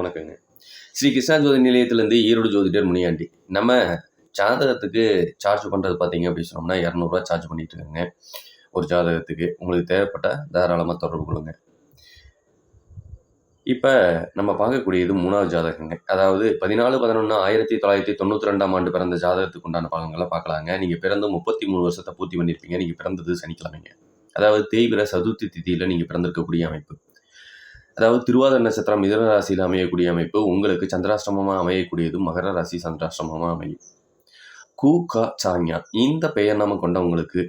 வணக்கங்க. ஸ்ரீ கிருஷ்ணா ஜோதி நிலையத்திலேருந்து ஈரோடு ஜோதிடர் முனியாண்டி. நம்ம ஜாதகத்துக்கு சார்ஜ் பண்ணுறது பார்த்தீங்க அப்படின்னு சொன்னோம்னா ரூ. 200 சார்ஜ் பண்ணிட்டு இருக்கோங்க. ஒரு ஜாதகத்துக்கு உங்களுக்கு தேவைப்பட்டால் தாராளமாக தொடர்பு கொள்ளுங்க. இப்போ நம்ம பார்க்கக்கூடியது 3வது ஜாதகங்க. அதாவது 14/11/1992 ஆண்டு பிறந்த ஜாதகத்துக்கு உண்டான பலன்களை பார்க்கலாங்க. நீங்கள் பிறந்து 33 வருஷத்தை பூர்த்தி பண்ணியிருப்பீங்க. நீங்கள் பிறந்தது சனிக்கிழமைங்க. அதாவது தேய்பிறை சதுர்த்தி திதியில் நீங்கள் பிறந்திருக்கக்கூடிய அமைப்பு. அதாவது திருவாதிரை நட்சத்திரம் மிதுன ராசியில் அமையக்கூடிய அமைப்பு உங்களுக்கு சந்திராஷ்டமமாக அமையக்கூடியது மகர ராசி சந்திராஷ்டமமாக அமையும். சாங்கியா இந்த பெயர் நாம கொண்டவங்களுக்கு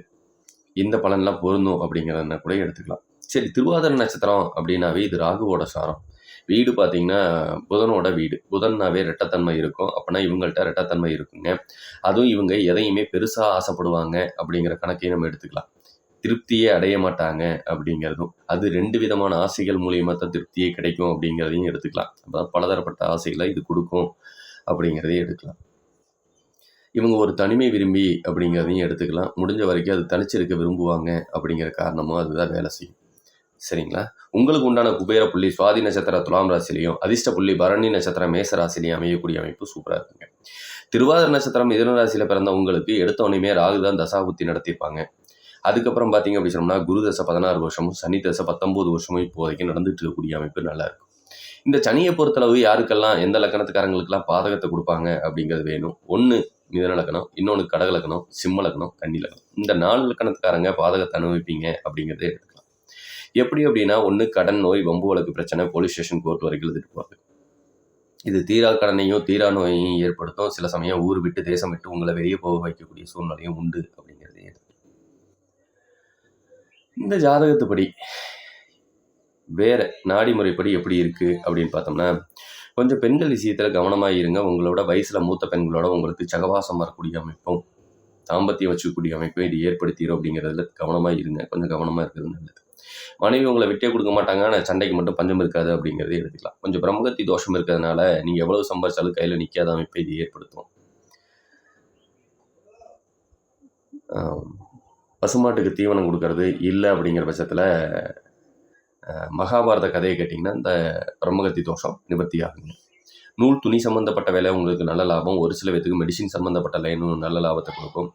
இந்த பலன்லாம் பொருந்தும் அப்படிங்கிறத கூட எடுத்துக்கலாம். சரி, திருவாதிரை நட்சத்திரம் அப்படின்னாவே இது ராகுவோட சாரம். வீடு பார்த்தீங்கன்னா புதனோட வீடு. புதன்னாவே ரெட்டத்தன்மை இருக்கும். அப்படின்னா இவங்கள்ட்ட ரெட்டத்தன்மை இருக்குங்க. அதுவும் இவங்க எதையுமே பெருசாக ஆசைப்படுவாங்க அப்படிங்கிற கணக்கையும் நம்ம எடுத்துக்கலாம். திருப்தியே அடைய மாட்டாங்க அப்படிங்கிறதும், அது 2 விதமான ஆசைகள் மூலியமாக தான் திருப்தியே கிடைக்கும் அப்படிங்கிறதையும் எடுத்துக்கலாம். அப்போ பலதரப்பட்ட ஆசைகளை இது கொடுக்கும் அப்படிங்கிறதையும் எடுக்கலாம். இவங்க ஒரு தனிமை விரும்பி அப்படிங்கிறதையும் எடுத்துக்கலாம். முடிஞ்ச வரைக்கும் அது தனிச்சிருக்க விரும்புவாங்க அப்படிங்கிற காரணமும் அதுதான் வேலை செய்யும். சரிங்களா? உங்களுக்கு உண்டான குபேர புள்ளி சுவாதி நட்சத்திர துலாம் ராசிலையும், அதிர்ஷ்ட புள்ளி பரணி நட்சத்திர மேச ராசிலையும் அமையக்கூடிய அமைப்பு சூப்பராக இருக்குங்க. திருவாதிரை நட்சத்திரம் மிதுன ராசியில் பிறந்த உங்களுக்கு எடுத்தவனையுமே ராகு தான் தசாபுத்தி நடத்திப்பாங்க. அதுக்கப்புறம் பார்த்தீங்க அப்படின்னு சொன்னோம்னா குரு தசை 16 வருஷமும் சனி தசை 19 வருஷமும் இப்போதைக்கு நடந்துட்டு இருக்கக்கூடிய அமைப்பு நல்லா இருக்கும். இந்த சனியை பொறுத்தளவு யாருக்கெல்லாம் எந்த லக்கணத்துக்காரங்களுக்கெல்லாம் பாதகத்தை கொடுப்பாங்க அப்படிங்கிறது வேணும். 1 மிதுன லக்கணம், இன்னொன்று கடக லக்கணம், சிம்ம லக்கணம், கன்னி லக்கணம். இந்த 4 லக்கணத்துக்காரங்க பாதகத்தை அனுபவிப்பீங்க அப்படிங்கிறத எடுத்துக்கலாம். எப்படி அப்படின்னா 1 கடன், நோய், வம்பு வழக்கு பிரச்சனை, போலீஸ் ஸ்டேஷன், கோர்ட் வரைக்கும் எழுதிட்டு போகிறது. இது தீரா கடனையும் தீரா நோயையும் ஏற்படுத்தும். சில சமயம் ஊர் விட்டு தேசம் விட்டு உங்களை வெளியே போக வைக்கக்கூடிய சூழ்நிலையும் உண்டு அப்படிங்கிறதே எடுத்துக்கலாம். இந்த ஜாதகத்துப்படி வேற நாடி முறைப்படி எப்படி இருக்குது அப்படின்னு பார்த்தோம்னா, கொஞ்சம் பெண்கள் விஷயத்தில் கவனமாக இருங்க. உங்களோட வயசில் மூத்த பெண்களோட உங்களுக்கு சகவாசம் வரக்கூடிய அமைப்பும் தாம்பத்தியம் வச்சுக்கக்கூடிய அமைப்பும் இது ஏற்படுத்திடும் அப்படிங்கிறதுல கவனமாக இருங்க. கொஞ்சம் கவனமாக இருக்கிறது நல்லது. மனைவி உங்களை விட்டே கொடுக்க மாட்டாங்க, ஆனால் சண்டைக்கு மட்டும் பஞ்சம் இருக்காது அப்படிங்கிறதே எடுத்துக்கலாம். கொஞ்சம் பிரம்மகத்தி தோஷம் இருக்கிறதுனால நீங்கள் எவ்வளவு சம்பாதிச்சாலும் கையில் நிற்காத அமைப்பை இது ஏற்படுத்தும். பசுமாட்டுக்கு தீவனம் கொடுக்கறது இல்லை அப்படிங்கிற பட்சத்தில் மகாபாரத கதையை கேட்டிங்கன்னா இந்த பிரம்மகத்தி தோஷம் நிவர்த்தி ஆகுங்க. நூல் துணி சம்மந்தப்பட்ட வேலை உங்களுக்கு நல்ல லாபம். ஒரு சில பேத்துக்கு மெடிசின் சம்மந்தப்பட்ட லைனும் நல்ல லாபத்தை கொடுக்கும்.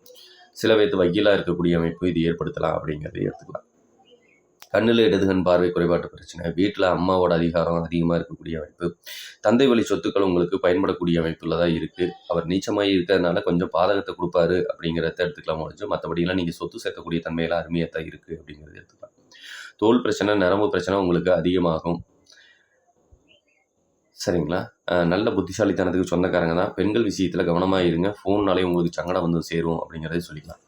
சில பேத்து வக்கீலாக இருக்கக்கூடிய அமைப்பு இது ஏற்படுத்தலாம் அப்படிங்கிறத எடுத்துக்கலாம். கண்ணில் இடதுகண் பார்வை குறைபாட்டு பிரச்சனை, வீட்டில் அம்மாவோட அதிகாரம் அதிகமாக இருக்கக்கூடிய அமைப்பு, தந்தை வழி சொத்துக்கள் உங்களுக்கு பயன்படக்கூடிய அமைப்பில் தான் இருக்குது. அவர் நீச்சமாக இருக்கிறதுனால கொஞ்சம் பாதகத்தை கொடுப்பாரு அப்படிங்கிறத எடுத்துக்கலாம். முடிஞ்சு மற்றபடியெல்லாம் நீங்கள் சொத்து சேர்க்கக்கூடிய தன்மையெல்லாம் அருமையாக தான் இருக்குது அப்படிங்கிறத எடுத்துக்கலாம். தோல் பிரச்சனை, நரம்பு பிரச்சனை உங்களுக்கு அதிகமாகும். சரிங்களா? நல்ல புத்திசாலித்தனத்துக்கு சொந்தக்காரங்க தான். பெண்கள் விஷயத்தில் கவனமாக இருங்க. ஃபோன்னாலே உங்களுக்கு சங்கடம் வந்து சேரும் அப்படிங்கிறத சொல்லிக்கலாம்.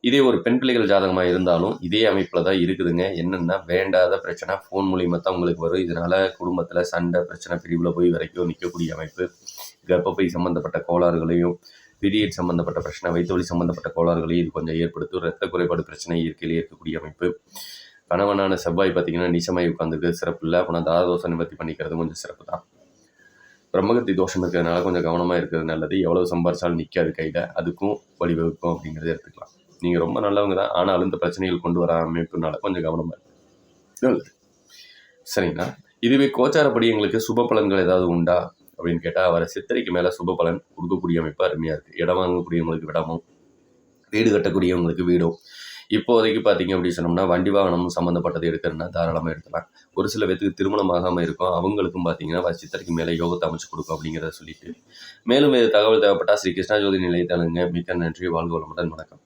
இதே ஒரு பெண் பிள்ளைகள் ஜாதகமாக இருந்தாலும் இதே அமைப்பில் தான் இருக்குதுங்க. என்னென்னா வேண்டாத பிரச்சனை ஃபோன் மூலியமாக தான் உங்களுக்கு வரும். இதனால் குடும்பத்தில் சண்டை பிரச்சனை பிரிவில் போய் வரைக்கும் நிற்கக்கூடிய அமைப்பு, கர்ப்பப்பை சம்மந்தப்பட்ட கோளாறுகளையும், பீரியட் சம்மந்தப்பட்ட பிரச்சனை, வயிற்றுவலி சம்மந்தப்பட்ட கோளாறுகளையும் இது கொஞ்சம் ஏற்படுத்தும். இரத்த குறைபாடு பிரச்சனை இயற்கையிலே இருக்கக்கூடிய அமைப்பு. கணவனான செவ்வாய் பார்த்திங்கன்னா நிச்சயமாய் உட்காந்துருக்கு, சிறப்பு இல்லை. அப்போ நான் தாரதோஷம் நிவர்த்தி பண்ணிக்கிறது கொஞ்சம் சிறப்பு தான். பிரம்மகத்தி தோஷம் இருக்கிறதுனால கொஞ்சம் கவனமாக இருக்கிறது நல்லது. எவ்வளோ சம்பாரிச்சாலும் நிற்காது கையில், அதுக்கும் வழிவகுக்கும் அப்படிங்கிறத எடுத்துக்கலாம். நீங்கள் ரொம்ப நல்லவங்க தான், ஆனாலும் இந்த பிரச்சனைகள் கொண்டு வர அமைப்புனால கொஞ்சம் கவனமாக இருக்கு. சரிங்களா? இதுவே கோச்சாரப்படி எங்களுக்கு சுப பலன்கள் ஏதாவது உண்டா அப்படின்னு கேட்டால், அவரை சித்திரைக்கு மேலே சுப பலன் கொடுக்கக்கூடிய அமைப்பு அருமையாக இருக்குது. இடம் வாங்கக்கூடியவங்களுக்கு இடமும், வீடு கட்டக்கூடியவங்களுக்கு வீடும். இப்போதைக்கு பார்த்தீங்க அப்படின்னு சொன்னோம்னா வண்டி வாகனம் சம்மந்தப்பட்டது எடுக்கிறதுனா தாராளமாக எடுக்கலாம். ஒரு சில பேத்துக்கு திருமணம் ஆகாமல் இருக்கும், அவங்களுக்கும் பார்த்தீங்கன்னா சித்திரைக்கு மேலே யோகத்தை அமைச்சு கொடுக்கும் அப்படிங்கிறத சொல்லிட்டு, மேலும் தகவல் தேவைப்பட்டால் ஸ்ரீ கிருஷ்ணா ஜோதி நிலையத்தாளுங்க. மிக்க நன்றி. வாழ்க வளமுடன். வணக்கம்.